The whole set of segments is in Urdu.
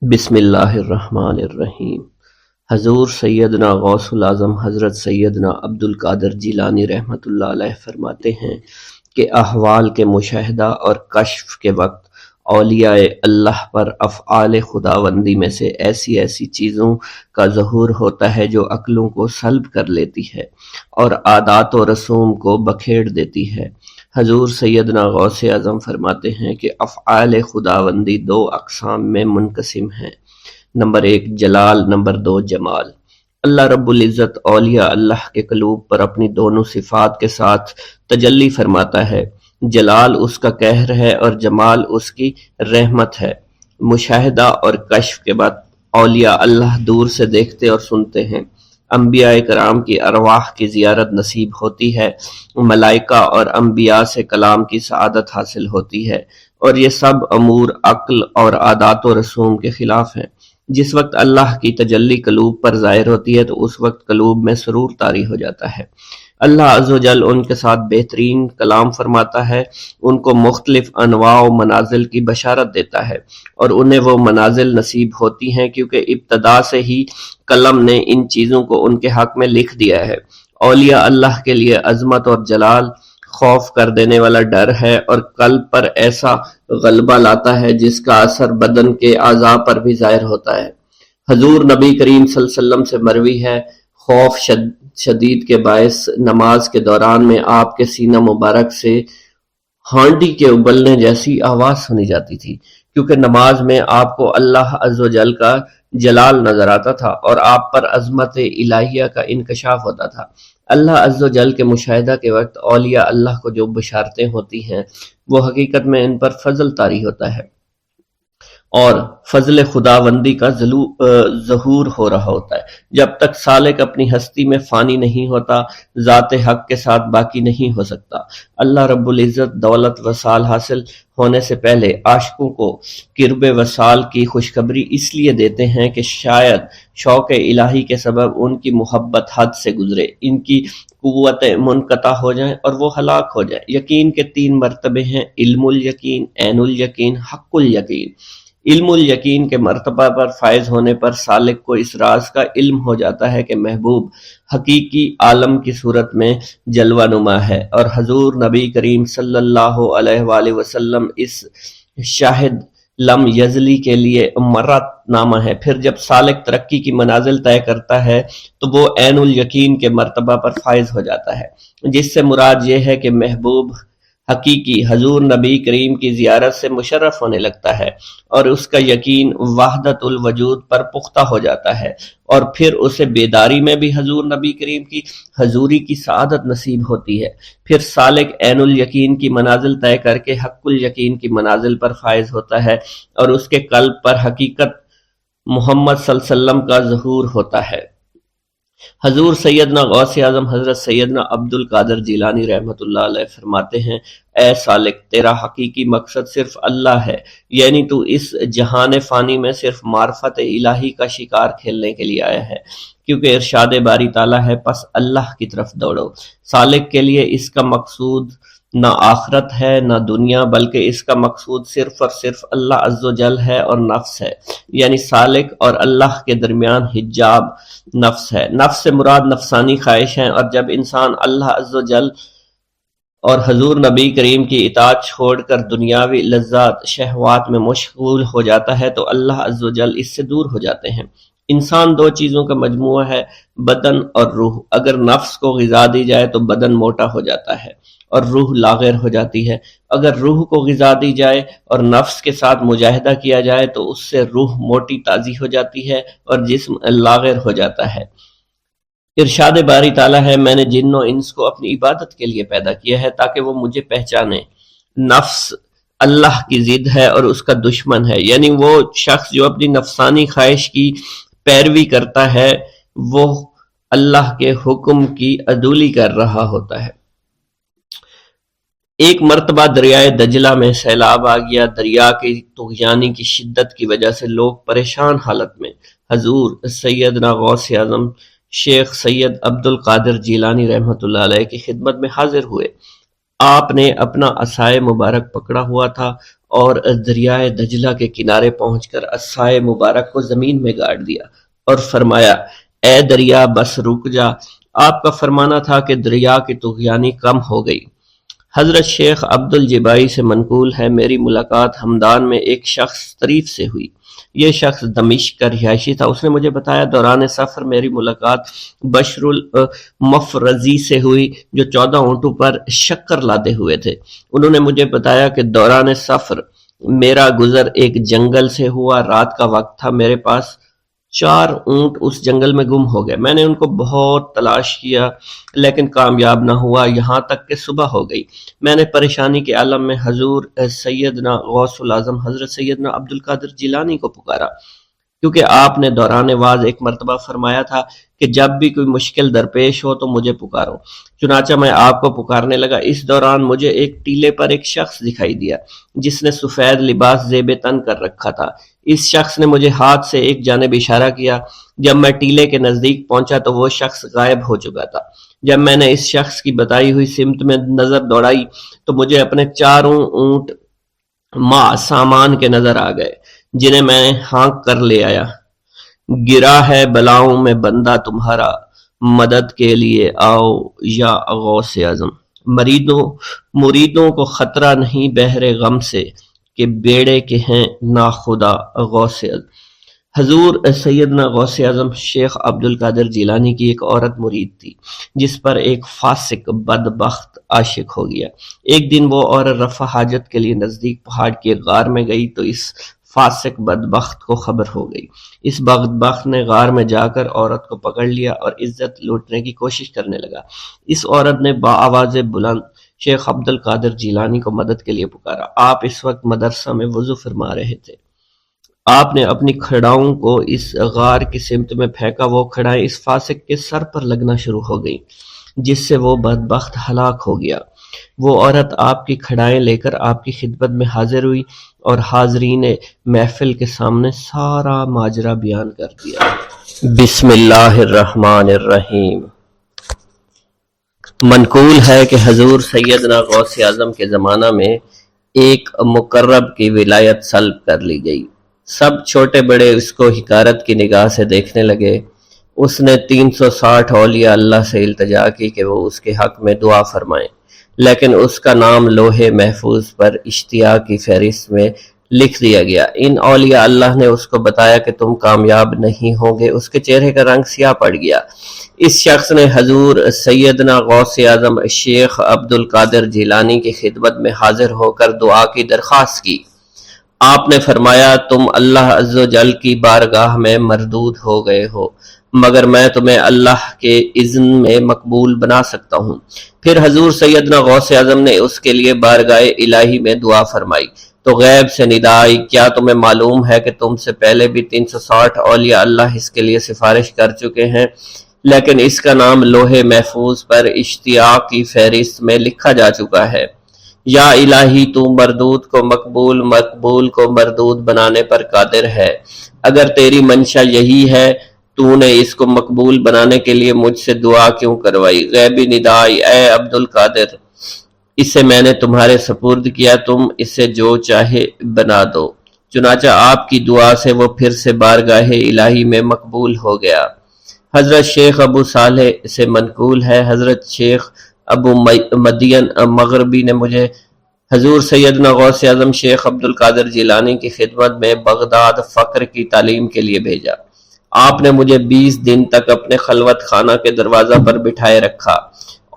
بسم اللہ الرحمن الرحیم۔ حضور سیدنا غوث العظم حضرت سیدنا عبد القادر جیلانی رحمۃ اللہ علیہ فرماتے ہیں کہ احوال کے مشاہدہ اور کشف کے وقت اولیاء اللہ پر افعال خداوندی میں سے ایسی چیزوں کا ظہور ہوتا ہے جو عقلوں کو سلب کر لیتی ہے اور عادات و رسوم کو بکھیڑ دیتی ہے۔ حضور سیدنا غوث اعظم فرماتے ہیں کہ افعال خداوندی دو اقسام میں منقسم ہیں، نمبر ایک جلال، نمبر دو جمال۔ اللہ رب العزت اولیاء اللہ کے قلوب پر اپنی دونوں صفات کے ساتھ تجلی فرماتا ہے۔ جلال اس کا قہر ہے اور جمال اس کی رحمت ہے۔ مشاہدہ اور کشف کے بعد اولیاء اللہ دور سے دیکھتے اور سنتے ہیں، انبیاء کرام کی ارواح کی زیارت نصیب ہوتی ہے، ملائکہ اور انبیاء سے کلام کی سعادت حاصل ہوتی ہے، اور یہ سب امور عقل اور عادات و رسوم کے خلاف ہیں۔ جس وقت اللہ کی تجلی قلوب پر ظاہر ہوتی ہے تو اس وقت قلوب میں سرور طاری ہو جاتا ہے۔ اللہ عز و جل ان کے ساتھ بہترین کلام فرماتا ہے، ان کو مختلف انواع و منازل کی بشارت دیتا ہے، اور انہیں وہ منازل نصیب ہوتی ہیں کیونکہ ابتدا سے ہی قلم نے ان چیزوں کو ان کے حق میں لکھ دیا ہے۔ اولیاء اللہ کے لیے عظمت اور جلال خوف کر دینے والا ڈر ہے اور قلب پر ایسا غلبہ لاتا ہے جس کا اثر بدن کے اعضاء پر بھی ظاہر ہوتا ہے۔ حضور نبی کریم صلی اللہ علیہ وسلم سے مروی ہے، خوف شدید کے باعث نماز کے دوران میں آپ کے سینہ مبارک سے ہانڈی کے ابلنے جیسی آواز سنی جاتی تھی، کیونکہ نماز میں آپ کو اللہ عز و جل کا جلال نظر آتا تھا اور آپ پر عظمت الہیہ کا انکشاف ہوتا تھا۔ اللہ عز و جل کے مشاہدہ کے وقت اولیاء اللہ کو جو بشارتیں ہوتی ہیں وہ حقیقت میں ان پر فضل طاری ہوتا ہے اور فضل خداوندی کا ظہور ہو رہا ہوتا ہے۔ جب تک سالک اپنی ہستی میں فانی نہیں ہوتا، ذات حق کے ساتھ باقی نہیں ہو سکتا۔ اللہ رب العزت دولت وصال حاصل ہونے سے پہلے عاشقوں کو قرب وصال کی خوشخبری اس لیے دیتے ہیں کہ شاید شوق الہی کے سبب ان کی محبت حد سے گزرے، ان کی قوتیں منقطع ہو جائیں اور وہ ہلاک ہو جائیں۔ یقین کے تین مرتبے ہیں، علم الیقین، عین الیقین، حق الیقین۔ علم الیقین کے مرتبہ پر فائز ہونے پر سالک کو اس راز کا علم ہو جاتا ہے کہ محبوب حقیقی عالم کی صورت میں جلوہ نما ہے، اور حضور نبی کریم صلی اللہ علیہ وآلہ وسلم اس شاہد لم یزلی کے لیے مرت نامہ ہے۔ پھر جب سالک ترقی کی منازل طے کرتا ہے تو وہ عین الیقین کے مرتبہ پر فائز ہو جاتا ہے، جس سے مراد یہ ہے کہ محبوب حقیقی حضور نبی کریم کی زیارت سے مشرف ہونے لگتا ہے اور اس کا یقین وحدت الوجود پر پختہ ہو جاتا ہے، اور پھر اسے بیداری میں بھی حضور نبی کریم کی حضوری کی سعادت نصیب ہوتی ہے۔ پھر سالک عین الیقین کی منازل طے کر کے حق الیقین کی منازل پر فائز ہوتا ہے اور اس کے قلب پر حقیقت محمد صلی اللہ علیہ وسلم کا ظہور ہوتا ہے۔ حضور سیدنا غوث اعظم حضرت سیدنا عبد القادر جیلانی رحمۃ اللہ علیہ فرماتے ہیں، اے سالک، تیرا حقیقی مقصد صرف اللہ ہے، یعنی تو اس جہان فانی میں صرف معرفت الہی کا شکار کھیلنے کے لیے آیا ہے، کیونکہ ارشاد باری تعالیٰ ہے، پس اللہ کی طرف دوڑو۔ سالک کے لیے اس کا مقصود نہ آخرت ہے نہ دنیا، بلکہ اس کا مقصود صرف اور صرف اللہ عز و جل ہے اور نفس ہے، یعنی سالک اور اللہ کے درمیان حجاب نفس ہے۔ نفس سے مراد نفسانی خواہش ہیں، اور جب انسان اللہ عز و جل اور حضور نبی کریم کی اطاعت چھوڑ کر دنیاوی لذات شہوات میں مشغول ہو جاتا ہے تو اللہ عز و جل اس سے دور ہو جاتے ہیں۔ انسان دو چیزوں کا مجموعہ ہے، بدن اور روح۔ اگر نفس کو غذا دی جائے تو بدن موٹا ہو جاتا ہے اور روح لاغر ہو جاتی ہے، اگر روح کو غذا دی جائے اور نفس کے ساتھ مجاہدہ کیا جائے تو اس سے روح موٹی تازی ہو جاتی ہے اور جسم لاغر ہو جاتا ہے۔ ارشاد باری تعالیٰ ہے، میں نے جن و انس کو اپنی عبادت کے لیے پیدا کیا ہے تاکہ وہ مجھے پہچانے۔ نفس اللہ کی ضد ہے اور اس کا دشمن ہے، یعنی وہ شخص جو اپنی نفسانی خواہش کی پیروی کرتا ہے وہ اللہ کے حکم کی عدولی کر رہا ہوتا ہے۔ ایک مرتبہ دریائے دجلہ میں سیلاب آ گیا۔ دریا کی طغیانی کی شدت کی وجہ سے لوگ پریشان حالت میں حضور سیدنا غوث اعظم شیخ سید عبد القادر جیلانی رحمۃ اللہ علیہ کی خدمت میں حاضر ہوئے۔ آپ نے اپنا عصائے مبارک پکڑا ہوا تھا اور دریائے دجلہ کے کنارے پہنچ کر عصائے مبارک کو زمین میں گاڑ دیا اور فرمایا، اے دریا بس رک جا۔ آپ کا فرمانا تھا کہ دریا کی طغیانی کم ہو گئی۔ حضرت شیخ عبد الجبائی سے منقول ہے، میری ملاقات ہمدان میں ایک شخص طریف سے ہوئی۔ یہ شخص دمشق کا رہائشی تھا۔ اس نے مجھے بتایا دوران سفر میری ملاقات بشر المفرزی سے ہوئی جو 14 اونٹوں پر شکر لادے ہوئے تھے۔ انہوں نے مجھے بتایا کہ دوران سفر میرا گزر ایک جنگل سے ہوا، رات کا وقت تھا، میرے پاس 4 اونٹ اس جنگل میں گم ہو گئے۔ میں نے ان کو بہت تلاش کیا لیکن کامیاب نہ ہوا، یہاں تک کہ صبح ہو گئی۔ میں نے پریشانی کے عالم میں حضور سیدنا غوث العظم حضرت سیدنا عبد القادر جیلانی کو پکارا، کیونکہ آپ نے دوران واز ایک مرتبہ فرمایا تھا کہ جب بھی کوئی مشکل درپیش ہو تو مجھے پکارو۔ چنانچہ میں آپ کو پکارنے لگا۔ اس دوران مجھے ایک ٹیلے پر ایک شخص دکھائی دیا جس نے سفید لباس زیب تن کر رکھا تھا۔ اس شخص نے مجھے ہاتھ سے ایک جانب اشارہ کیا۔ جب میں ٹیلے کے نزدیک پہنچا تو وہ شخص غائب ہو چکا تھا۔ جب میں نے اس شخص کی بتائی ہوئی سمت میں نظر دوڑائی تو مجھے اپنے 4 اونٹ ماں سامان کے نظر آ گئے جنہیں میں ہانک کر لے آیا۔ گرا ہے بلاؤں میں بندہ تمہارا، مدد کے لیے آؤ یا غوث اعظم۔ مریدوں کو خطرہ نہیں بحر غم سے کہ بیڑے کے ہیں ناخدا غوث اعظم۔ حضور سیدنا غوث اعظم شیخ عبد القادر جیلانی کی ایک عورت مرید تھی جس پر ایک فاسق بدبخت عاشق ہو گیا۔ ایک دن وہ عورت رفع حاجت کے لیے نزدیک پہاڑ کے غار میں گئی تو اس فاسق بدبخت کو خبر ہو گئی۔ اس بدبخت نے غار میں جا کر عورت کو پکڑ لیا اور عزت لوٹنے کی کوشش کرنے لگا۔ اس عورت نے بآواز بلند شیخ عبد القادر جیلانی کو مدد کے لیے پکارا۔ آپ اس وقت مدرسہ میں وضو فرما رہے تھے۔ آپ نے اپنی کھڑاؤں کو اس غار کی سمت میں پھینکا، وہ کھڑائیں اس فاسق کے سر پر لگنا شروع ہو گئیں جس سے وہ بدبخت ہلاک ہو گیا۔ وہ عورت آپ کی کھڑائیں لے کر آپ کی خدمت میں حاضر ہوئی اور حاضرین محفل کے سامنے سارا ماجرا بیان کر دیا۔ بسم اللہ الرحمن الرحیم۔ منقول ہے کہ حضور سیدنا غوث اعظم کے زمانہ میں ایک مقرب کی ولایت سلب کر لی گئی۔ سب چھوٹے بڑے اس کو حقارت کی نگاہ سے دیکھنے لگے۔ اس نے 360 اولیاء اللہ سے التجا کی کہ وہ اس کے حق میں دعا فرمائیں، لیکن اس کا نام لوح محفوظ پر اشتیاق کی فہرست میں لکھ دیا گیا۔ ان اولیاء اللہ نے اس کو بتایا کہ تم کامیاب نہیں ہوگے۔ اس کے چہرے کا رنگ سیاہ پڑ گیا۔ اس شخص نے حضور سیدنا غوث اعظم شیخ عبد القادر جیلانی کی خدمت میں حاضر ہو کر دعا کی درخواست کی۔ آپ نے فرمایا تم اللہ عز و جل کی بارگاہ میں مردود ہو گئے ہو، مگر میں تمہیں اللہ کے اذن میں مقبول بنا سکتا ہوں۔ پھر حضور سیدنا غوث اعظم نے اس کے لیے بارگاہ الہی میں دعا فرمائی تو غیب سے ندا آئی، کیا تمہیں معلوم ہے کہ تم سے پہلے بھی 360 اولیاء اللہ اس کے لیے سفارش کر چکے ہیں، لیکن اس کا نام لوح محفوظ پر اشتیاق کی فہرست میں لکھا جا چکا ہے۔ یا الہی تو مردود کو مقبول، مقبول کو مردود بنانے پر قادر ہے۔ اگر تیری منشا یہی ہے تو نے اس کو مقبول بنانے کے لیے مجھ سے دعا کیوں کروائی؟ غیبی ندائی، اے عبد القادر، اسے میں نے تمہارے سپرد کیا، تم اسے جو چاہے بنا دو۔ چنانچہ آپ کی دعا سے وہ پھر سے بارگاہ الہی میں مقبول ہو گیا۔ حضرت شیخ ابو صالح سے منقول ہے، حضرت شیخ ابو مدین مغربی نے مجھے حضور سیدنا غوث اعظم شیخ عبد القادر جیلانی کی خدمت میں بغداد فقر کی تعلیم کے لیے بھیجا۔ آپ نے مجھے 20 دن تک اپنے خلوت خانہ کے دروازہ پر بٹھائے رکھا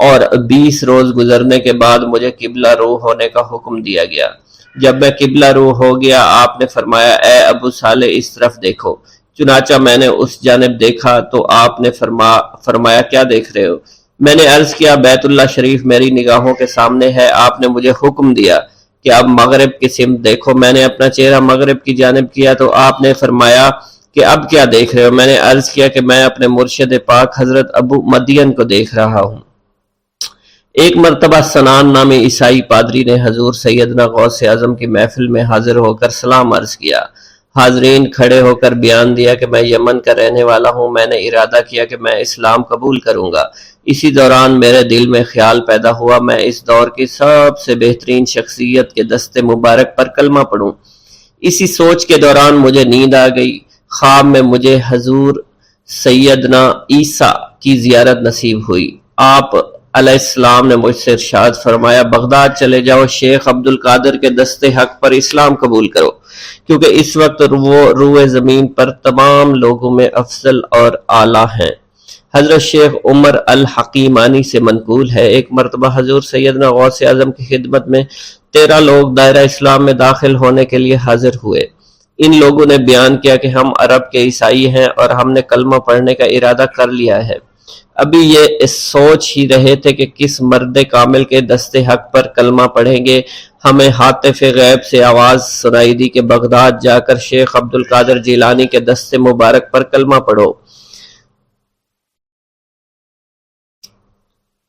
اور 20 روز گزرنے کے بعد مجھے قبلہ رو ہونے کا حکم دیا گیا۔ جب میں قبلہ رو ہو گیا آپ نے فرمایا اے ابو صالح اس طرف دیکھو۔ چنانچہ میں نے اس جانب دیکھا تو آپ نے فرمایا کیا دیکھ رہے ہو؟ میں نے عرض کیا بیت اللہ شریف میری نگاہوں کے سامنے ہے۔ آپ نے مجھے حکم دیا کہ اب مغرب کی سمت دیکھو۔ میں نے اپنا چہرہ مغرب کی جانب کیا تو آپ نے فرمایا کہ اب کیا دیکھ رہے ہو؟ میں نے عرض کیا کہ میں اپنے مرشد پاک حضرت ابو مدین کو دیکھ رہا ہوں۔ ایک مرتبہ سنان نامی عیسائی پادری نے حضور سیدنا غوث اعظم کی محفل میں حاضر ہو کر سلام عرض کیا۔ حاضرین کھڑے ہو کر بیان دیا کہ میں یمن کا رہنے والا ہوں، میں نے ارادہ کیا کہ میں اسلام قبول کروں گا۔ اسی دوران میرے دل میں خیال پیدا ہوا میں اس دور کی سب سے بہترین شخصیت کے دست مبارک پر کلمہ پڑھوں۔ اسی سوچ کے دوران مجھے نیند آ گئی۔ خواب میں مجھے حضور سیدنا عیسیٰ کی زیارت نصیب ہوئی۔ آپ علیہ السلام نے مجھ سے ارشاد فرمایا، بغداد چلے جاؤ، شیخ عبد القادر کے دست حق پر اسلام قبول کرو، کیونکہ اس وقت وہ روئے زمین پر تمام لوگوں میں افضل اور اعلیٰ ہیں۔ حضرت شیخ عمر الحکیمانی سے منقول ہے، ایک مرتبہ حضور سیدنا غوث اعظم کی خدمت میں 13 لوگ دائرہ اسلام میں داخل ہونے کے لیے حاضر ہوئے۔ ان لوگوں نے بیان کیا کہ ہم عرب کے عیسائی ہیں اور ہم نے کلمہ پڑھنے کا ارادہ کر لیا ہے۔ ابھی یہ سوچ ہی رہے تھے کہ کس مرد کامل کے دست حق پر کلمہ پڑھیں گے، ہمیں ہاتف غیب سے آواز سنائی دی کہ بغداد جا کر شیخ عبد القادر جیلانی کے دست مبارک پر کلمہ پڑھو۔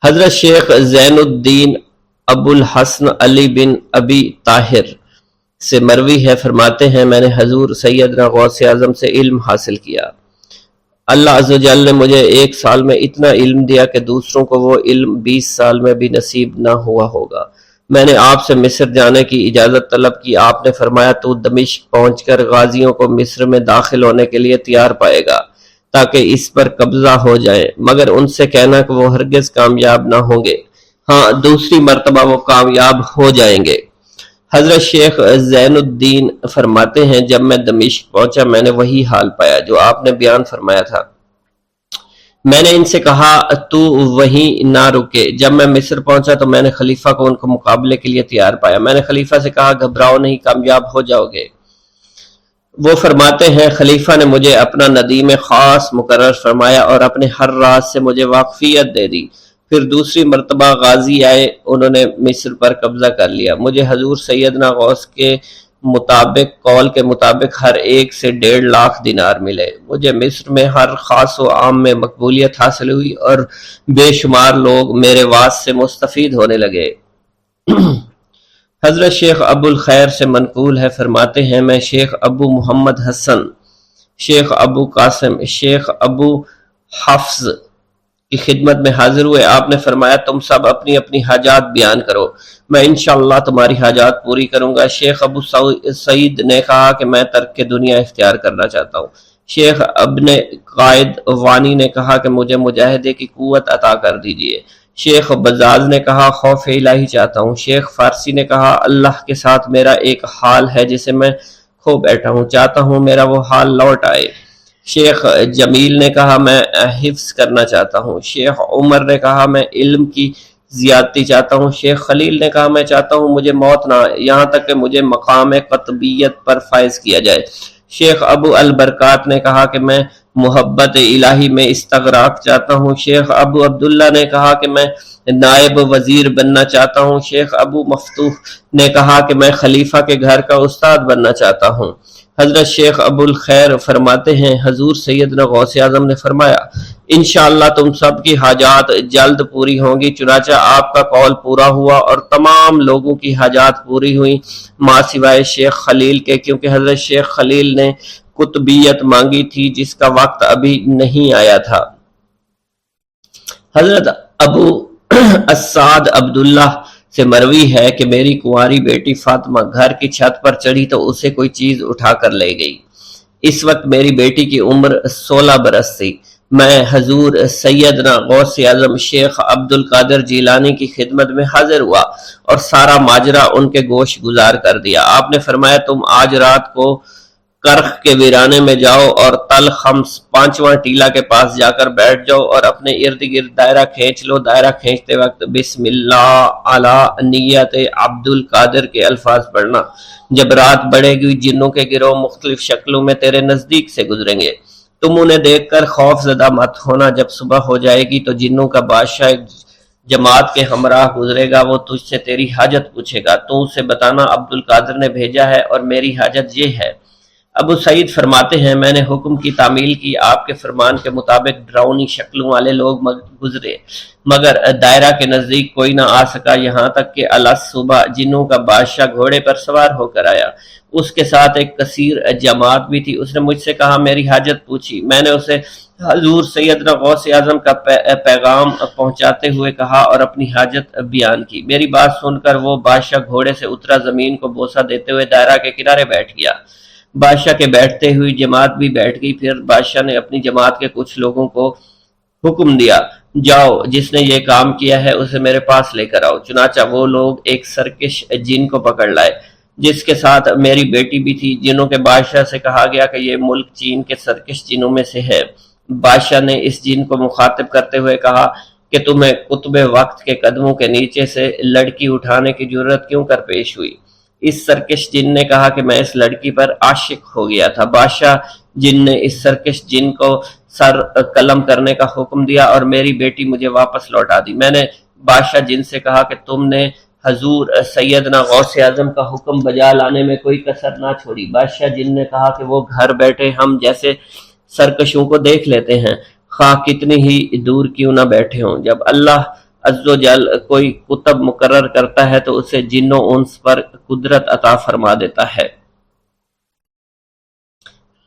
حضرت شیخ زین الدین ابو الحسن علی بن ابی طاہر سے مروی ہے، فرماتے ہیں میں نے حضور سیدنا غوث اعظم سے علم حاصل کیا۔ اللہ عز و جل نے مجھے 1 سال میں اتنا علم دیا کہ دوسروں کو وہ علم 20 سال میں بھی نصیب نہ ہوا ہوگا۔ میں نے آپ سے مصر جانے کی اجازت طلب کی، آپ نے فرمایا تو دمشق پہنچ کر غازیوں کو مصر میں داخل ہونے کے لیے تیار پائے گا تاکہ اس پر قبضہ ہو جائے، مگر ان سے کہنا کہ وہ ہرگز کامیاب نہ ہوں گے، ہاں دوسری مرتبہ وہ کامیاب ہو جائیں گے۔ حضرت شیخ زین الدین فرماتے ہیں جب میں دمشق پہنچا میں نے وہی حال پایا جو آپ نے بیان فرمایا تھا۔ میں نے ان سے کہا تو وہیں نہ رکے۔ جب میں مصر پہنچا تو میں نے خلیفہ کو ان کو مقابلے کے لیے تیار پایا۔ میں نے خلیفہ سے کہا گھبراؤ نہیں، کامیاب ہو جاؤ گے۔ وہ فرماتے ہیں خلیفہ نے مجھے اپنا ندیم خاص مقرر فرمایا اور اپنے ہر راز سے مجھے واقفیت دے دی۔ پھر دوسری مرتبہ غازی آئے، انہوں نے مصر پر قبضہ کر لیا۔ مجھے حضور سیدنا غوث کے مطابق قول کے مطابق ہر ایک سے 1.5 لاکھ دینار ملے۔ مجھے مصر میں ہر خاص و عام میں مقبولیت حاصل ہوئی اور بے شمار لوگ میرے واعظ سے مستفید ہونے لگے۔ حضرت شیخ ابو الخیر سے منقول ہے، فرماتے ہیں میں شیخ ابو محمد حسن، شیخ ابو قاسم، شیخ ابو حفظ کی خدمت میں حاضر ہوئے۔ آپ نے فرمایا تم سب اپنی اپنی حاجات بیان کرو، میں انشاءاللہ تمہاری حاجات پوری کروں گا۔ شیخ ابو سعید نے کہا کہ میں ترک دنیا اختیار کرنا چاہتا ہوں۔ شیخ ابن قائد وانی نے کہا کہ مجھے مجاہدے کی قوت عطا کر دیجئے۔ شیخ بزاز نے کہا خوف الہی چاہتا ہوں۔ شیخ فارسی نے کہا اللہ کے ساتھ میرا ایک حال ہے جسے میں کھو بیٹھا ہوں، چاہتا ہوں میرا وہ حال لوٹ آئے۔ شیخ جمیل نے کہا میں حفظ کرنا چاہتا ہوں۔ شیخ عمر نے کہا میں علم کی زیادتی چاہتا ہوں۔ شیخ خلیل نے کہا میں چاہتا ہوں مجھے موت نہ آئے، یہاں تک کہ مجھے مقام قطبیت پر فائز کیا جائے۔ شیخ ابو البرکات نے کہا کہ میں محبت الہی میں استغراق چاہتا ہوں۔ شیخ ابو عبداللہ نے کہا کہ میں نائب وزیر بننا چاہتا ہوں۔ شیخ ابو مفتوح نے کہا کہ میں خلیفہ کے گھر کا استاد بننا چاہتا ہوں۔ حضرت شیخ ابو الخیر فرماتے ہیں حضور سیدنا غوث اعظم نے فرمایا انشاءاللہ تم سب کی حاجات جلد پوری ہوں گی۔ چنانچہ آپ کا قول پورا ہوا اور تمام لوگوں کی حاجات پوری ہوئی ماں سوائے شیخ خلیل کے، کیونکہ حضرت شیخ خلیل نے قطبیت مانگی تھی جس کا وقت ابھی نہیں آیا تھا۔ حضرت ابو اسعد عبداللہ سے مروی ہے کہ میری کنواری بیٹی فاطمہ گھر کی چھت پر چڑھی تو اسے کوئی چیز اٹھا کر لے گئی۔ اس وقت میری بیٹی کی عمر 16 برس تھی۔ میں حضور سیدنا غوث اعظم شیخ عبد القادر جیلانی کی خدمت میں حاضر ہوا اور سارا ماجرا ان کے گوش گزار کر دیا۔ آپ نے فرمایا تم آج رات کو کرخ کے ویرانے میں جاؤ اور تل خمس 5واں ٹیلا کے پاس جا کر بیٹھ جاؤ اور اپنے ارد گرد دائرہ کھینچ لو۔ دائرہ کھینچتے وقت بسم اللہ علی نیت عبد القادر کے الفاظ پڑھنا۔ جب رات بڑھے گی جنوں کے گروہ مختلف شکلوں میں تیرے نزدیک سے گزریں گے، تم انہیں دیکھ کر خوف زدہ مت ہونا۔ جب صبح ہو جائے گی تو جنوں کا بادشاہ جماعت کے ہمراہ گزرے گا، وہ تجھ سے تیری حاجت پوچھے گا، تو اسے بتانا عبد القادر نے بھیجا ہے اور میری حاجت یہ ہے۔ ابو سعید فرماتے ہیں میں نے حکم کی تعمیل کی، آپ کے فرمان کے مطابق ڈراؤنی شکلوں والے لوگ گزرے مگر دائرہ کے نزدیک کوئی نہ آ سکا، یہاں تک کہ صبح جنوں کا بادشاہ گھوڑے پر سوار ہو کر آیا۔ اس کے ساتھ ایک کثیر جماعت بھی تھی۔ اس نے مجھ سے کہا، میری حاجت پوچھی۔ میں نے اسے حضور سیدنا غوث اعظم کا پیغام پہنچاتے ہوئے کہا اور اپنی حاجت بیان کی۔ میری بات سن کر وہ بادشاہ گھوڑے سے اترا، زمین کو بوسہ دیتے ہوئے دائرہ کے کنارے بیٹھ گیا۔ بادشاہ کے بیٹھتے ہوئی جماعت بھی بیٹھ گئی۔ پھر بادشاہ نے اپنی جماعت کے کچھ لوگوں کو حکم دیا، جاؤ، جس نے یہ کام کیا ہے اسے میرے پاس لے کر آؤ۔ چنانچہ وہ لوگ ایک سرکش جن کو پکڑ لائے، جس کے ساتھ میری بیٹی بھی تھی۔ جنوں کے بادشاہ سے کہا گیا کہ یہ ملک چین کے سرکش جنوں میں سے ہے۔ بادشاہ نے اس جن کو مخاطب کرتے ہوئے کہا کہ تمہیں قطب وقت کے قدموں کے نیچے سے لڑکی اٹھانے کی جرت کیوں کر پیش ہوئی؟ اس سرکش جن نے کہا کہ میں اس لڑکی پر عاشق ہو گیا تھا۔ بادشاہ جن نے اس سرکش جن کو سر قلم کرنے کا حکم دیا اور میری بیٹی مجھے واپس لوٹا دی۔ میں نے بادشاہ جن سے کہا کہ تم نے حضور سیدنا غوث اعظم کا حکم بجا لانے میں کوئی کسر نہ چھوڑی۔ بادشاہ جن نے کہا کہ وہ گھر بیٹھے ہم جیسے سرکشوں کو دیکھ لیتے ہیں، خواہ کتنی ہی دور کیوں نہ بیٹھے ہوں۔ جب اللہ عز و جل کوئی کتب مقرر کرتا ہے تو اسے جن و انس پر قدرت عطا فرما دیتا ہے۔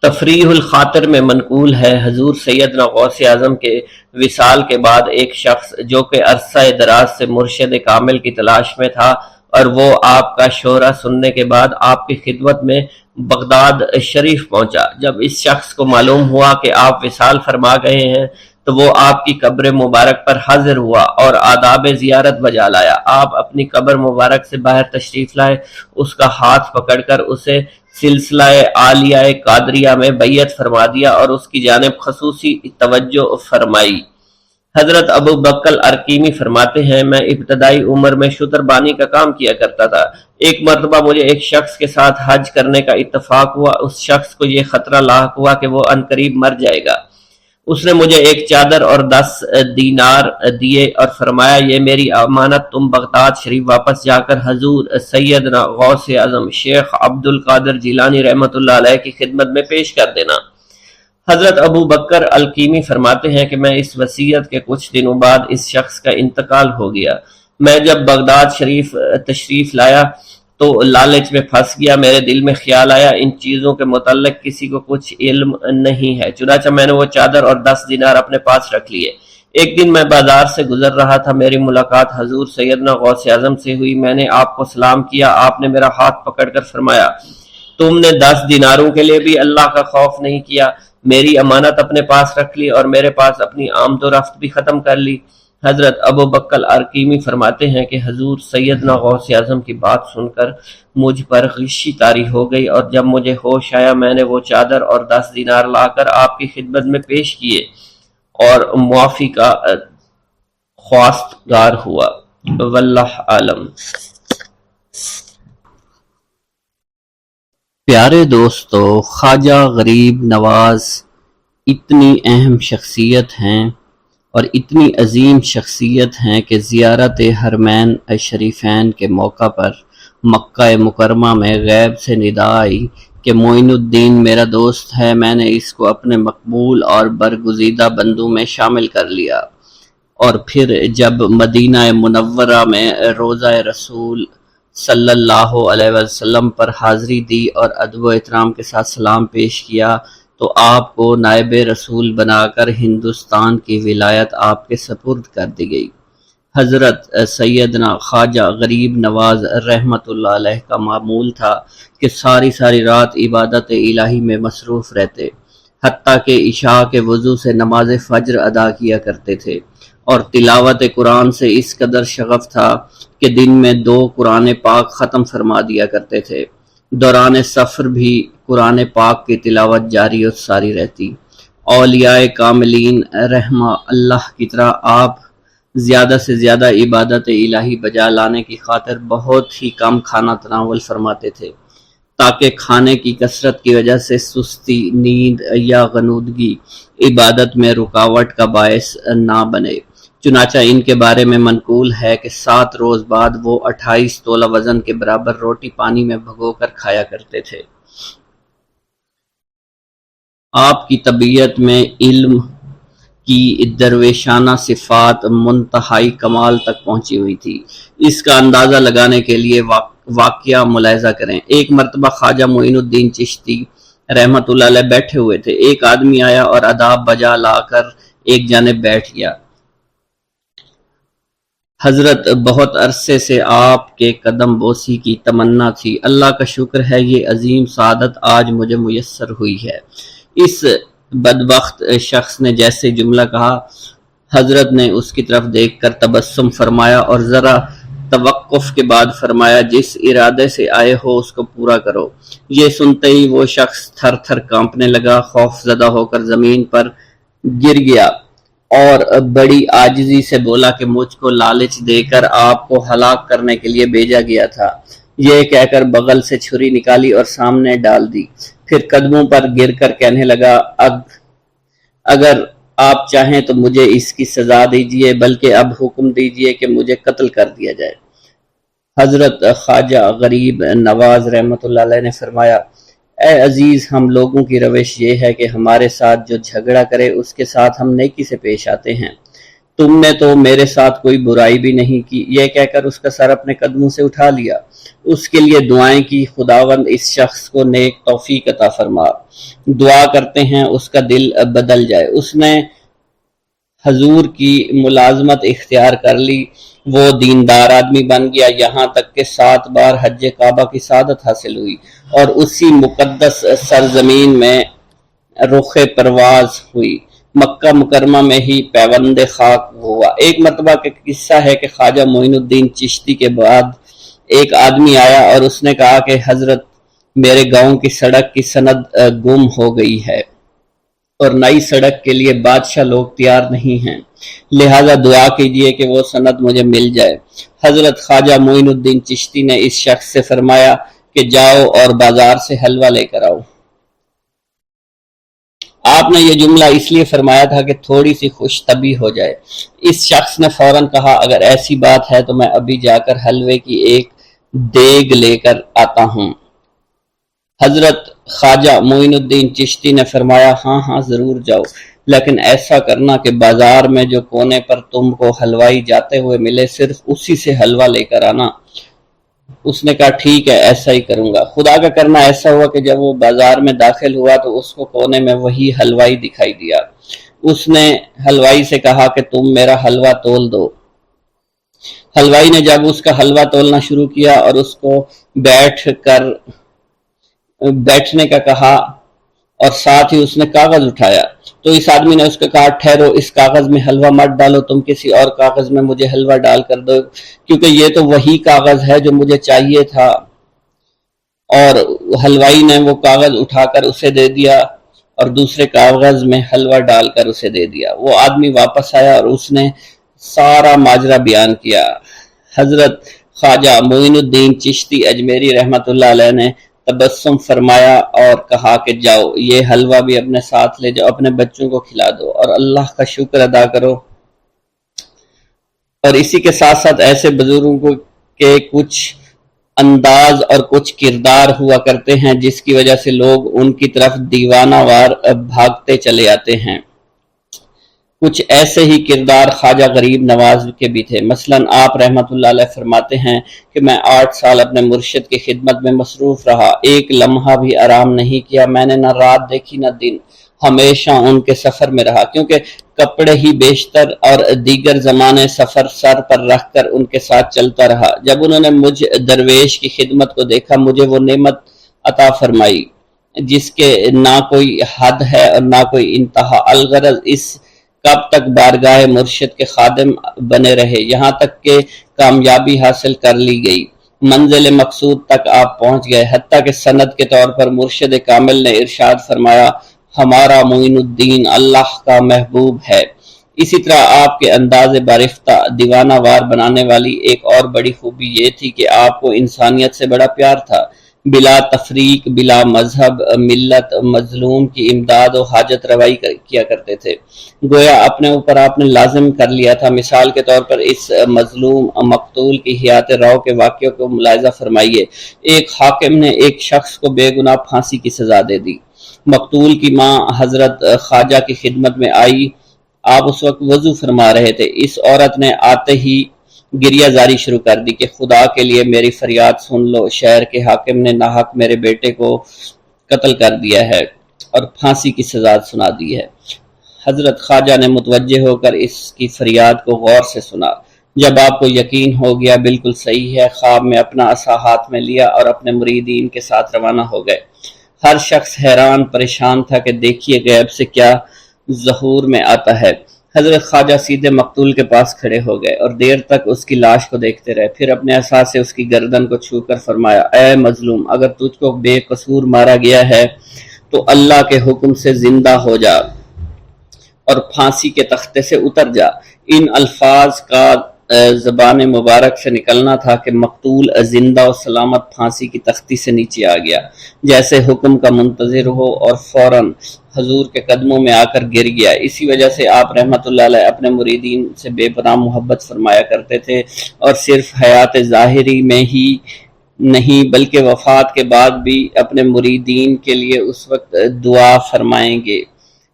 تفریح الخاطر میں منقول ہے، حضور سیدنا غوث اعظم کے وصال کے بعد ایک شخص جو کہ عرصہ دراز سے مرشد کامل کی تلاش میں تھا اور وہ آپ کا شورا سننے کے بعد آپ کی خدمت میں بغداد شریف پہنچا۔ جب اس شخص کو معلوم ہوا کہ آپ وصال فرما گئے ہیں تو وہ آپ کی قبر مبارک پر حاضر ہوا اور آداب زیارت بجا لایا۔ آپ اپنی قبر مبارک سے باہر تشریف لائے، اس کا ہاتھ پکڑ کر اسے سلسلہ عالیہ قادریہ میں بیعت فرما دیا اور اس کی جانب خصوصی توجہ فرمائی۔ حضرت ابو بکر ارقیمی فرماتے ہیں، میں ابتدائی عمر میں شتر بانی کا کام کیا کرتا تھا۔ ایک مرتبہ مجھے ایک شخص کے ساتھ حج کرنے کا اتفاق ہوا۔ اس شخص کو یہ خطرہ لاحق ہوا کہ وہ عنقریب مر جائے گا۔ اس نے مجھے ایک چادر اور 10 دینار دیے اور فرمایا، یہ میری امانت، تم بغداد شریف واپس جا کر حضور سیدنا غوث اعظم شیخ عبد القادر جیلانی رحمۃ اللہ علیہ کی خدمت میں پیش کر دینا۔ حضرت ابو بکر القیمی فرماتے ہیں کہ میں اس وصیت کے کچھ دنوں بعد اس شخص کا انتقال ہو گیا۔ میں جب بغداد شریف تشریف لایا تو لالچ میں پھنس گیا۔ میرے دل میں خیال آیا ان چیزوں کے متعلق کسی کو کچھ علم نہیں ہے، چنانچہ میں نے وہ چادر اور 10 دینار اپنے پاس رکھ لیے۔ ایک دن میں بازار سے گزر رہا تھا، میری ملاقات حضور سیدنا غوث اعظم سے ہوئی۔ میں نے آپ کو سلام کیا، آپ نے میرا ہاتھ پکڑ کر فرمایا، تم نے 10 دیناروں کے لیے بھی اللہ کا خوف نہیں کیا، میری امانت اپنے پاس رکھ لی اور میرے پاس اپنی آمد و رفت بھی ختم کر لی۔ حضرت ابو بکر ارقیمی فرماتے ہیں کہ حضور سیدنا غوث اعظم کی بات سن کر مجھ پر غشی طاری ہو گئی اور جب مجھے ہوش آیا میں نے وہ چادر اور 10 دینار لا کر آپ کی خدمت میں پیش کیے اور معافی کا خواستگار ہوا۔ واللہ عالم۔ پیارے دوستو، خواجہ غریب نواز اتنی اہم شخصیت ہیں اور اتنی عظیم شخصیت ہیں کہ زیارت حرمین شریفین کے موقع پر مکہ مکرمہ میں غیب سے ندا آئی کہ معین الدین میرا دوست ہے، میں نے اس کو اپنے مقبول اور برگزیدہ بندوں میں شامل کر لیا۔ اور پھر جب مدینہ منورہ میں روضہ رسول صلی اللہ علیہ وسلم پر حاضری دی اور ادب و احترام کے ساتھ سلام پیش کیا تو آپ کو نائب رسول بنا کر ہندوستان کی ولایت آپ کے سپرد کر دی گئی۔ حضرت سیدنا خواجہ غریب نواز رحمۃ اللہ علیہ کا معمول تھا کہ ساری رات عبادت الہی میں مصروف رہتے، حتیٰ کہ عشاء کے وضو سے نماز فجر ادا کیا کرتے تھے اور تلاوت قرآن سے اس قدر شغف تھا کہ دن میں 2 قرآن پاک ختم فرما دیا کرتے تھے۔ دوران سفر بھی قرآن پاک کی تلاوت جاری و ساری رہتی۔ اولیاء کاملین رحمہ اللہ کی طرح آپ زیادہ سے زیادہ عبادت الہی بجا لانے کی خاطر بہت ہی کم کھانا تناول فرماتے تھے تاکہ کھانے کی کثرت کی وجہ سے سستی، نیند یا غنودگی عبادت میں رکاوٹ کا باعث نہ بنے۔ چنانچہ ان کے بارے میں منقول ہے کہ 7 روز بعد وہ 28 تولہ وزن کے برابر روٹی پانی میں بھگو کر کھایا کرتے تھے۔ آپ کی طبیعت میں علم کی درویشانہ صفات منتہائی کمال تک پہنچی ہوئی تھی۔ اس کا اندازہ لگانے کے لیے واقعہ ملاحظہ کریں۔ ایک مرتبہ خواجہ معین الدین چشتی رحمت اللہ علیہ بیٹھے ہوئے تھے۔ ایک آدمی آیا اور آداب بجا لا کر ایک جانب بیٹھ گیا۔ حضرت بہت عرصے سے آپ کے قدم بوسی کی تمنا تھی، اللہ کا شکر ہے یہ عظیم سعادت آج مجھے میسر ہوئی ہے۔ اس بدبخت شخص نے جیسے جملہ کہا، حضرت نے اس کی طرف دیکھ کر تبسم فرمایا اور ذرا توقف کے بعد فرمایا، جس ارادے سے آئے ہو اس کو پورا کرو۔ یہ سنتے ہی وہ شخص تھر تھر کانپنے لگا، خوف زدہ ہو کر زمین پر گر گیا اور بڑی عاجزی سے بولا کہ مجھ کو لالچ دے کر آپ کو ہلاک کرنے کے لیے بھیجا گیا تھا۔ یہ کہہ کر بغل سے چھری نکالی اور سامنے ڈال دی، پھر قدموں پر گر کر کہنے لگا، اگر آپ چاہیں تو مجھے اس کی سزا دیجیے، بلکہ اب حکم دیجیے کہ مجھے قتل کر دیا جائے۔ حضرت خواجہ غریب نواز رحمت اللہ علیہ نے فرمایا، اے عزیز، ہم لوگوں کی روش یہ ہے کہ ہمارے ساتھ جو جھگڑا کرے اس کے ساتھ ہم نیکی سے پیش آتے ہیں۔ تم نے تو میرے ساتھ کوئی برائی بھی نہیں کی۔ یہ کہہ کر اس کا سر اپنے قدموں سے اٹھا لیا، اس کے لیے دعائیں کی، خداوند اس شخص کو نیک توفیق عطا فرما، دعا کرتے ہیں اس کا دل بدل جائے۔ اس نے حضور کی ملازمت اختیار کر لی، وہ دیندار آدمی بن گیا، یہاں تک کہ 7 بار حج کعبہ کی سعادت حاصل ہوئی اور اسی مقدس سرزمین میں رخ پرواز ہوئی، مکہ مکرمہ میں ہی پیوند خاک ہوا۔ ایک مرتبہ کا قصہ ہے کہ خواجہ معین الدین چشتی کے بعد ایک آدمی آیا اور اس نے کہا کہ حضرت، میرے گاؤں کی سڑک کی سند گم ہو گئی ہے اور نئی سڑک کے لیے بادشاہ لوگ تیار نہیں ہیں، لہذا دعا کیجئے کہ وہ سند مجھے مل جائے۔ حضرت خواجہ معین الدین چشتی نے اس شخص سے فرمایا کہ جاؤ اور بازار سے حلوہ لے کر آؤ۔ آپ نے یہ جملہ اس لیے فرمایا تھا کہ تھوڑی سی خوش طبعی ہو جائے۔ اس شخص نے فوراً کہا، اگر ایسی بات ہے تو میں ابھی جا کر حلوے کی ایک دیگ لے کر آتا ہوں۔ حضرت خواجہ معین الدین چشتی نے فرمایا، ہاں ہاں ضرور جاؤ، لیکن ایسا کرنا کہ بازار میں جو کونے پر تم کو حلوائی جاتے ہوئے ملے صرف اسی سے حلوہ لے کر آنا۔ اس نے کہا، ٹھیک ہے، ایسا ہی کروں گا۔ خدا کا کرنا ایسا ہوا کہ جب وہ بازار میں داخل ہوا تو اس کو کونے میں وہی حلوائی دکھائی دیا۔ اس نے حلوائی سے کہا کہ تم میرا حلوہ تول دو۔ حلوائی نے جب اس کا حلوہ تولنا شروع کیا اور اس کو بیٹھنے کا کہا اور ساتھ ہی اس نے کاغذ اٹھایا تو اس آدمی نے اس کو کہا، ٹھہرو، اس کاغذ میں حلوہ مت ڈالو، تم کسی اور کاغذ میں مجھے حلوہ ڈال کر دو، کیونکہ یہ تو وہی کاغذ ہے جو مجھے چاہیے تھا۔ اور حلوائی نے وہ کاغذ اٹھا کر اسے دے دیا اور دوسرے کاغذ میں حلوہ ڈال کر اسے دے دیا۔ وہ آدمی واپس آیا اور اس نے سارا ماجرا بیان کیا۔ حضرت خواجہ معین الدین چشتی اجمیری رحمت اللہ علیہ نے تبسم فرمایا اور کہا کہ جاؤ، یہ حلوہ بھی اپنے ساتھ لے جاؤ، اپنے بچوں کو کھلا دو اور اللہ کا شکر ادا کرو۔ اور اسی کے ساتھ ساتھ ایسے بزرگوں کے کچھ انداز اور کچھ کردار ہوا کرتے ہیں جس کی وجہ سے لوگ ان کی طرف دیوانہ وار بھاگتے چلے آتے ہیں۔ کچھ ایسے ہی کردار خواجہ غریب نواز کے بھی تھے۔ مثلاً آپ رحمت اللہ علیہ فرماتے ہیں کہ میں 8 سال اپنے مرشد کی خدمت میں مصروف رہا، ایک لمحہ بھی آرام نہیں کیا، میں نے نہ رات دیکھی نہ دن، ہمیشہ ان کے سفر میں رہا، کیونکہ کپڑے ہی بیشتر اور دیگر زمانے سفر سر پر رکھ کر ان کے ساتھ چلتا رہا۔ جب انہوں نے مجھ درویش کی خدمت کو دیکھا، مجھے وہ نعمت عطا فرمائی جس کے نہ کوئی حد ہے اور نہ کوئی انتہا۔ الغرض اس کب تک بارگاہ مرشد کے خادم بنے رہے، یہاں تک کہ کامیابی حاصل کر لی گئی، منزل مقصود تک آپ پہنچ گئے، حتیٰ کہ سند کے طور پر مرشد کامل نے ارشاد فرمایا، ہمارا معین الدین اللہ کا محبوب ہے۔ اسی طرح آپ کے انداز بارفتہ دیوانہ وار بنانے والی ایک اور بڑی خوبی یہ تھی کہ آپ کو انسانیت سے بڑا پیار تھا، بلا تفریق، بلا مذہب ملت مظلوم کی امداد و حاجت روائی کیا کرتے تھے، گویا اپنے اوپر آپ نے لازم کر لیا تھا۔ مثال کے طور پر اس مظلوم مقتول کی حیات رو کے واقعوں کو ملاحظہ فرمائیے۔ ایک حاکم نے ایک شخص کو بے گناہ پھانسی کی سزا دے دی۔ مقتول کی ماں حضرت خواجہ کی خدمت میں آئی، آپ اس وقت وضو فرما رہے تھے۔ اس عورت نے آتے ہی گریہ زاری شروع کر دی کہ خدا کے لیے میری فریاد سن لو، شہر کے حاکم نے ناحق میرے بیٹے کو قتل کر دیا ہے اور پھانسی کی سزا سنا دی ہے۔ حضرت خواجہ نے متوجہ ہو کر اس کی فریاد کو غور سے سنا۔ جب آپ کو یقین ہو گیا بالکل صحیح ہے، خواب میں اپنا عصا ہاتھ میں لیا اور اپنے مریدین کے ساتھ روانہ ہو گئے۔ ہر شخص حیران پریشان تھا کہ دیکھیے غیب سے کیا ظہور میں آتا ہے۔ حضرت خواجہ سیدھے مقتول کے پاس کھڑے ہو گئے اور دیر تک اس کی لاش کو دیکھتے رہے، پھر اپنے عصا سے اس کی گردن کو چھو کر فرمایا، اے مظلوم، اگر تجھ کو بے قصور مارا گیا ہے تو اللہ کے حکم سے زندہ ہو جا اور پھانسی کے تختے سے اتر جا۔ ان الفاظ کا زبان مبارک سے نکلنا تھا کہ مقتول زندہ و سلامت پھانسی کی تختی سے نیچے آ گیا، جیسے حکم کا منتظر ہو، اور فوراً حضور کے قدموں میں آ کر گر گیا۔ اسی وجہ سے آپ رحمۃ اللہ علیہ اپنے مریدین سے بے پناہ محبت فرمایا کرتے تھے، اور صرف حیات ظاہری میں ہی نہیں بلکہ وفات کے بعد بھی اپنے مریدین کے لیے اس وقت دعا فرمائیں گے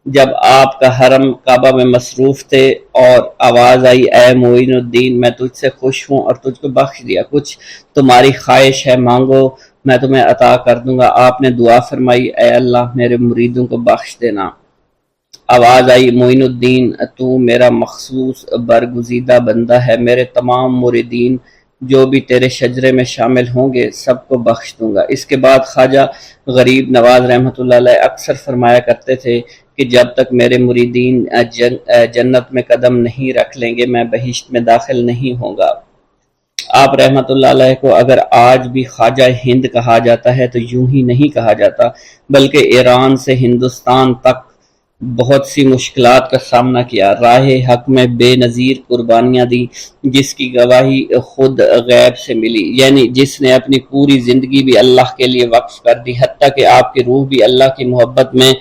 جب آپ کا حرم کعبہ میں مصروف تھے اور آواز آئی، اے معین الدین، میں تجھ سے خوش ہوں اور تجھ کو بخش دیا، کچھ تمہاری خواہش ہے مانگو، میں تمہیں عطا کر دوں گا۔ آپ نے دعا فرمائی، اے اللہ میرے مریدوں کو بخش دینا۔ آواز آئی، معین الدین، تو میرا مخصوص برگزیدہ بندہ ہے، میرے تمام مریدین جو بھی تیرے شجرے میں شامل ہوں گے سب کو بخش دوں گا۔ اس کے بعد خواجہ غریب نواز رحمۃ اللہ علیہ اکثر فرمایا کرتے تھے کہ جب تک میرے مریدین جنت میں قدم نہیں رکھ لیں گے میں بہشت میں داخل نہیں ہوں گا۔ آپ رحمۃ اللہ علیہ کو اگر آج بھی خواجہ ہند کہا جاتا ہے تو یوں ہی نہیں کہا جاتا، بلکہ ایران سے ہندوستان تک بہت سی مشکلات کا سامنا کیا، راہ حق میں بے نظیر قربانیاں دی، جس کی گواہی خود غیب سے ملی، یعنی جس نے اپنی پوری زندگی بھی اللہ کے لیے وقف کر دی، حتیٰ کہ آپ کی روح بھی اللہ کی محبت میں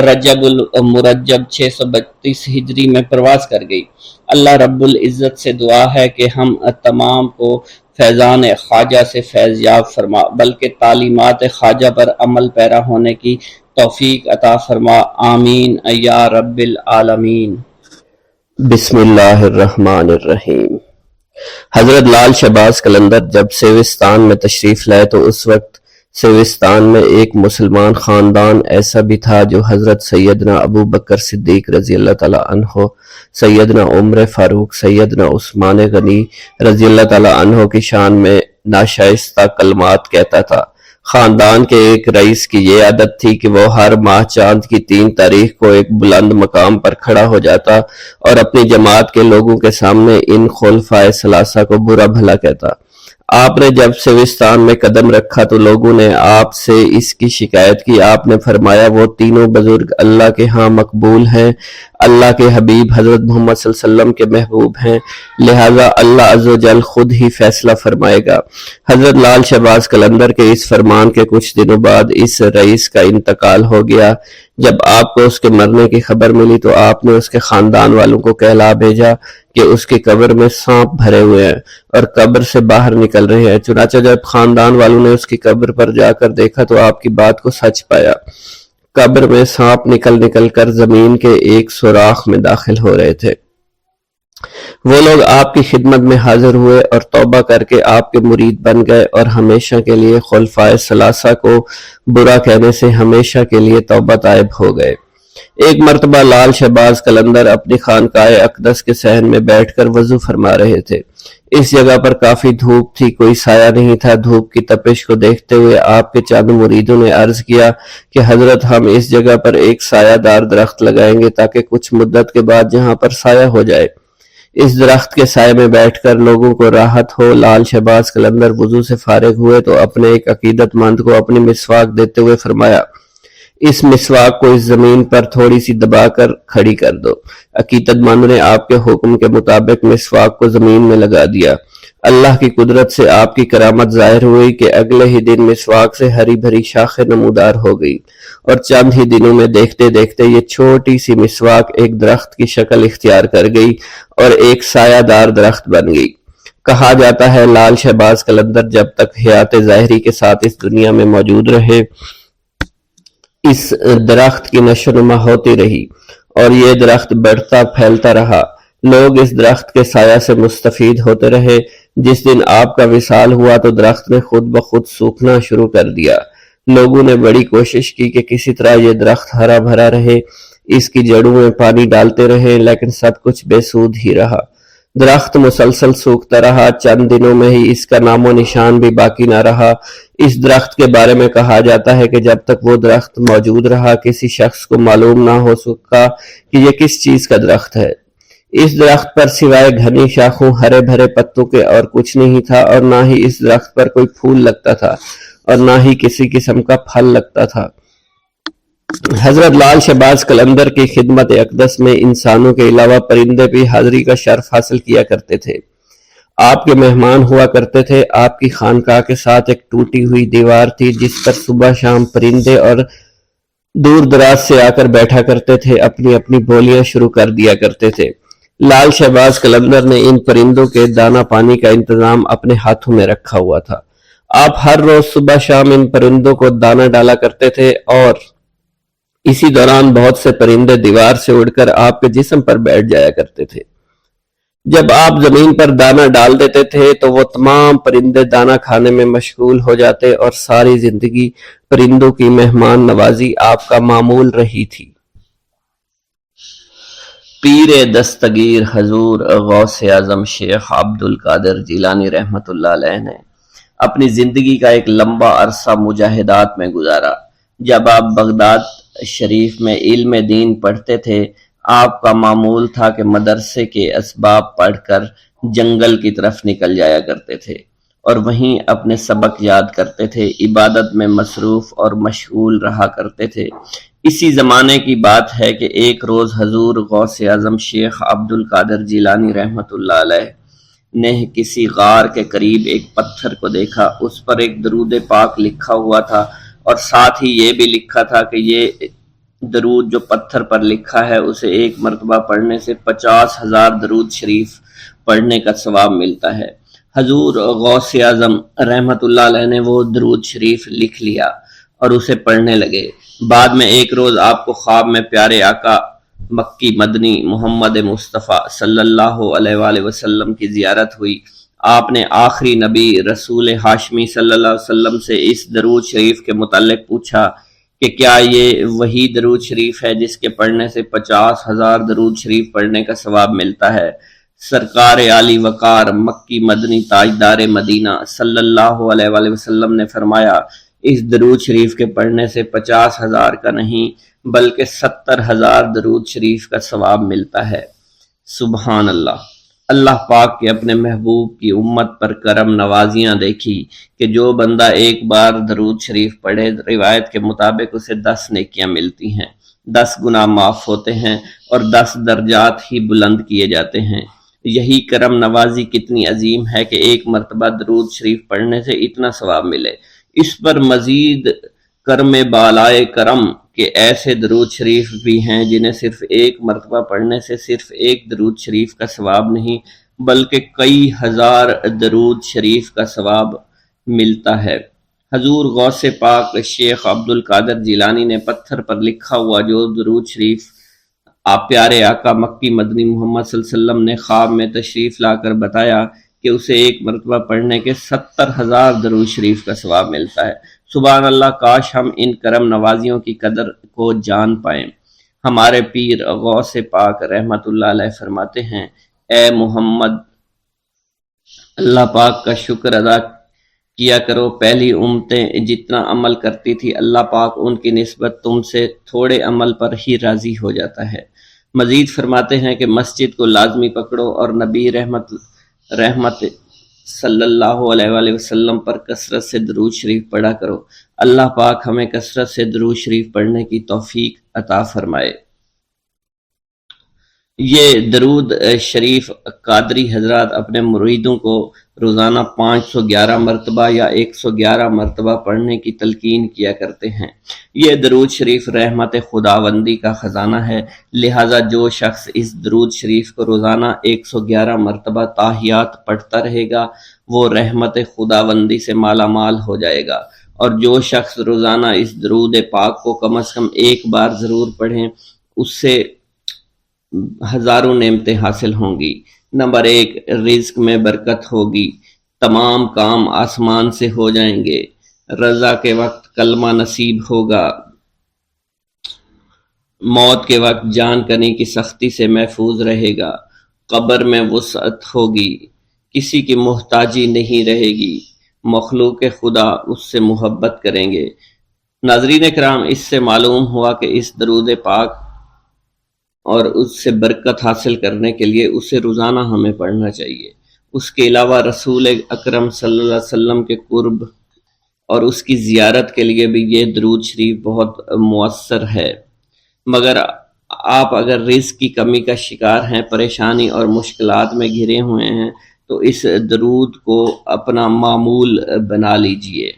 رجب المرجب 632 ہجری میں پرواز کر گئی۔ اللہ رب العزت سے دعا ہے کہ ہم تمام کو فیضان خواجہ سے فیض یاب فرما، بلکہ تعلیمات خواجہ پر عمل پیرا ہونے کی توفیق عطا فرما، آمین یا رب العالمین۔ بسم اللہ الرحمن الرحیم۔ حضرت لال شہباز قلندر جب سیوستان میں تشریف لائے تو اس وقت سیوستان میں ایک مسلمان خاندان ایسا بھی تھا جو حضرت سیدنا ابو بکر صدیق رضی اللہ تعالیٰ عنہ، سیدنا عمر فاروق، سیدنا عثمان غنی رضی اللہ تعالیٰ عنہ کی شان میں ناشائستہ کلمات کہتا تھا۔ خاندان کے ایک رئیس کی یہ عادت تھی کہ وہ ہر ماہ چاند کی 3 تاریخ کو ایک بلند مقام پر کھڑا ہو جاتا اور اپنی جماعت کے لوگوں کے سامنے ان خلفائے ثلاثہ کو برا بھلا کہتا۔ آپ نے جب سیوستان میں قدم رکھا تو لوگوں نے آپ سے اس کی شکایت کی۔ آپ نے فرمایا، وہ تینوں بزرگ اللہ کے ہاں مقبول ہیں، اللہ کے حبیب حضرت محمد صلی اللہ علیہ وسلم کے محبوب ہیں، لہٰذا اللہ عز و جل خود ہی فیصلہ فرمائے گا۔ حضرت لال شہباز قلندر کے اس فرمان کے کچھ دنوں بعد اس رئیس کا انتقال ہو گیا۔ جب آپ کو اس کے مرنے کی خبر ملی تو آپ نے اس کے خاندان والوں کو کہلا بھیجا کہ اس کی قبر میں سانپ بھرے ہوئے ہیں اور قبر سے باہر نکل رہے ہیں۔ چنانچہ جب خاندان والوں نے اس کی قبر پر جا کر دیکھا تو آپ کی بات کو سچ پایا۔ قبر میں سانپ نکل کر زمین کے ایک سوراخ میں داخل ہو رہے تھے۔ وہ لوگ آپ کی خدمت میں حاضر ہوئے اور توبہ کر کے آپ کے مرید بن گئے اور ہمیشہ کے لیے خلفائے ثلاثہ کو برا کہنے سے ہمیشہ کے لیے توبہ طائب ہو گئے۔ ایک مرتبہ لال شہباز قلندر اپنی خانقاہ اقدس کے صحن میں بیٹھ کر وضو فرما رہے تھے۔ اس جگہ پر کافی دھوپ تھی، کوئی سایہ نہیں تھا۔ دھوپ کی تپش کو دیکھتے ہوئے آپ کے چند مریدوں نے عرض کیا کہ حضرت ہم اس جگہ پر ایک سایہ دار درخت لگائیں گے تاکہ کچھ مدت کے بعد یہاں پر سایہ ہو جائے، اس درخت کے سائے میں بیٹھ کر لوگوں کو راحت ہو۔ لال شہباز قلندر وضو سے فارغ ہوئے تو اپنے ایک عقیدت مند کو اپنی مسواک دیتے ہوئے فرمایا، اس مسواک کو اس زمین پر تھوڑی سی دبا کر کھڑی کر دو۔ عقیدت مند نے آپ کے حکم کے مطابق مسواک کو زمین میں لگا دیا۔ اللہ کی قدرت سے آپ کی کرامت ظاہر ہوئی کہ اگلے ہی دن مسواک سے ہری بھری شاخیں نمودار ہو گئی اور چند ہی دنوں میں دیکھتے دیکھتے یہ چھوٹی سی مسواک ایک درخت کی شکل اختیار کر گئی اور ایک سایہ دار درخت بن گئی۔ کہا جاتا ہے لال شہباز قلندر جب تک حیات ظاہری کے ساتھ اس دنیا میں موجود رہے اس درخت کی نشو و نما ہوتی رہی اور یہ درخت بڑھتا پھیلتا رہا، لوگ اس درخت کے سایہ سے مستفید ہوتے رہے۔ جس دن آپ کا وصال ہوا تو درخت نے خود بخود سوکھنا شروع کر دیا۔ لوگوں نے بڑی کوشش کی کہ کسی طرح یہ درخت ہرا بھرا رہے، اس کی جڑوں میں پانی ڈالتے رہے، لیکن سب کچھ بے سود ہی رہا۔ درخت مسلسل سوکھتا رہا، چند دنوں میں ہی اس کا نام و نشان بھی باقی نہ رہا۔ اس درخت کے بارے میں کہا جاتا ہے کہ جب تک وہ درخت موجود رہا کسی شخص کو معلوم نہ ہو سکا کہ یہ کس چیز کا درخت ہے۔ اس درخت پر سوائے گھنی شاخوں، ہرے بھرے پتوں کے اور کچھ نہیں تھا، اور نہ ہی اس درخت پر کوئی پھول لگتا تھا اور نہ ہی کسی قسم کا پھل لگتا تھا۔ حضرت لال شہباز قلندر کی خدمت اقدس میں انسانوں کے علاوہ پرندے بھی حاضری کا شرف حاصل کیا کرتے تھے۔ آپ کے مہمان ہوا کرتے تھے۔ آپ کی خانقاہ کے ساتھ ایک ٹوٹی ہوئی دیوار تھی جس پر صبح شام پرندے اور دور دراز سے آ کر بیٹھا کرتے تھے، اپنی اپنی بولیاں شروع کر دیا کرتے تھے۔ لال شہباز قلندر نے ان پرندوں کے دانہ پانی کا انتظام اپنے ہاتھوں میں رکھا ہوا تھا۔ آپ ہر روز صبح شام ان پرندوں کو دانہ ڈالا کرتے تھے، اور اسی دوران بہت سے پرندے دیوار سے اڑ کر آپ کے جسم پر بیٹھ جایا کرتے تھے۔ جب آپ زمین پر دانہ ڈال دیتے تھے تو وہ تمام پرندے دانہ کھانے میں مشغول ہو جاتے، اور ساری زندگی پرندوں کی مہمان نوازی آپ کا معمول رہی تھی۔ پیر دستگیر حضور غوث اعظم شیخ عبد القادر جیلانی رحمۃ اللہ علیہ نے اپنی زندگی کا ایک لمبا عرصہ مجاہدات میں گزارا۔ جب آپ بغداد شریف میں علم دین پڑھتے تھے، آپ کا معمول تھا کہ مدرسے کے اسباب پڑھ کر جنگل کی طرف نکل جایا کرتے تھے اور وہیں اپنے سبق یاد کرتے تھے، عبادت میں مصروف اور مشغول رہا کرتے تھے۔ اسی زمانے کی بات ہے کہ ایک روز حضور غوث اعظم شیخ عبد القادر جیلانی رحمۃ اللہ علیہ نے کسی غار کے قریب ایک پتھر کو دیکھا۔ اس پر ایک درود پاک لکھا ہوا تھا، اور ساتھ ہی یہ بھی لکھا تھا کہ یہ درود جو پتھر پر لکھا ہے اسے ایک مرتبہ پڑھنے سے 50,000 درود شریف پڑھنے کا ثواب ملتا ہے۔ حضور غوث اعظم رحمۃ اللہ علیہ نے وہ درود شریف لکھ لیا اور اسے پڑھنے لگے۔ بعد میں ایک روز آپ کو خواب میں پیارے آقا مکی مدنی محمد مصطفیٰ صلی اللہ علیہ وآلہ وسلم کی زیارت ہوئی۔ آپ نے آخری نبی رسول ہاشمی صلی اللہ علیہ وسلم سے اس درود شریف کے متعلق پوچھا کہ کیا یہ وہی درود شریف ہے جس کے پڑھنے سے 50,000 درود شریف پڑھنے کا ثواب ملتا ہے؟ سرکار عالی وقار مکی مدنی تاجدار مدینہ صلی اللہ علیہ وآلہ وسلم نے فرمایا، اس درود شریف کے پڑھنے سے 50,000 کا نہیں بلکہ 70,000 درود شریف کا ثواب ملتا ہے۔ سبحان اللہ۔ اللہ پاک کے اپنے محبوب کی امت پر کرم نوازیاں دیکھی کہ جو بندہ ایک بار درود شریف پڑھے، روایت کے مطابق اسے 10 نیکیاں ملتی ہیں، 10 گناہ معاف ہوتے ہیں اور 10 درجات ہی بلند کیے جاتے ہیں۔ یہی کرم نوازی کتنی عظیم ہے کہ ایک مرتبہ درود شریف پڑھنے سے اتنا ثواب ملے۔ اس پر مزید کرم بالائے کرم کہ ایسے درود شریف بھی ہیں جنہیں صرف ایک مرتبہ پڑھنے سے صرف ایک درود شریف کا ثواب نہیں بلکہ کئی ہزار درود شریف کا ثواب ملتا ہے۔ حضور غوث پاک شیخ عبد القادر جیلانی نے پتھر پر لکھا ہوا جو درود شریف آپ پیارے آقا مکی مدنی محمد صلی اللہ علیہ وسلم نے خواب میں تشریف لا کر بتایا کہ اسے ایک مرتبہ پڑھنے کے 70,000 درود شریف کا ثواب ملتا ہے۔ سبحان اللہ، کاش ہم ان کرم نوازیوں کی قدر کو جان پائیں۔ ہمارے پیر غوث پاک رحمت اللہ علیہ فرماتے ہیں، اے محمد، اللہ پاک کا شکر ادا کیا کرو۔ پہلی امتیں جتنا عمل کرتی تھی، اللہ پاک ان کی نسبت تم سے تھوڑے عمل پر ہی راضی ہو جاتا ہے۔ مزید فرماتے ہیں کہ مسجد کو لازمی پکڑو اور نبی رحمت صلی اللہ علیہ وآلہ وسلم پر کثرت سے درود شریف پڑھا کرو۔ اللہ پاک ہمیں کثرت سے درود شریف پڑھنے کی توفیق عطا فرمائے۔ یہ درود شریف قادری حضرات اپنے مریدوں کو روزانہ 511 مرتبہ یا 111 مرتبہ پڑھنے کی تلقین کیا کرتے ہیں۔ یہ درود شریف رحمت خداوندی کا خزانہ ہے، لہٰذا جو شخص اس درود شریف کو روزانہ 111 مرتبہ تاحیات پڑھتا رہے گا وہ رحمت خداوندی سے مالا مال ہو جائے گا، اور جو شخص روزانہ اس درود پاک کو کم از کم ایک بار ضرور پڑھیں اس سے ہزاروں نعمتیں حاصل ہوں گی۔ نمبر 1، رزق میں برکت ہوگی، تمام کام آسمان سے ہو جائیں گے، رضا کے وقت کلمہ نصیب ہوگا، موت کے وقت جان کنی کی سختی سے محفوظ رہے گا، قبر میں وسعت ہوگی، کسی کی محتاجی نہیں رہے گی، مخلوق خدا اس سے محبت کریں گے۔ ناظرین کرام، اس سے معلوم ہوا کہ اس درود پاک اور اس سے برکت حاصل کرنے کے لیے اسے روزانہ ہمیں پڑھنا چاہیے۔ اس کے علاوہ رسول اکرم صلی اللہ علیہ وسلم کے قرب اور اس کی زیارت کے لیے بھی یہ درود شریف بہت مؤثر ہے۔ مگر آپ اگر رزق کی کمی کا شکار ہیں، پریشانی اور مشکلات میں گھرے ہوئے ہیں، تو اس درود کو اپنا معمول بنا لیجئے۔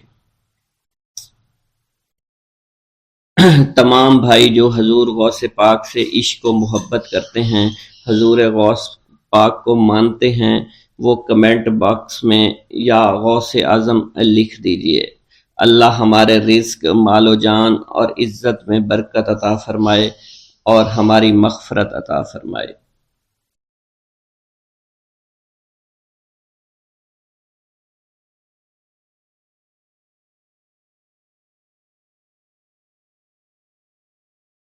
تمام بھائی جو حضور غوث پاک سے عشق و محبت کرتے ہیں، حضور غوث پاک کو مانتے ہیں، وہ کمنٹ باکس میں یا غوث اعظم لکھ دیجئے۔ اللہ ہمارے رزق، مال و جان اور عزت میں برکت عطا فرمائے اور ہماری مغفرت عطا فرمائے۔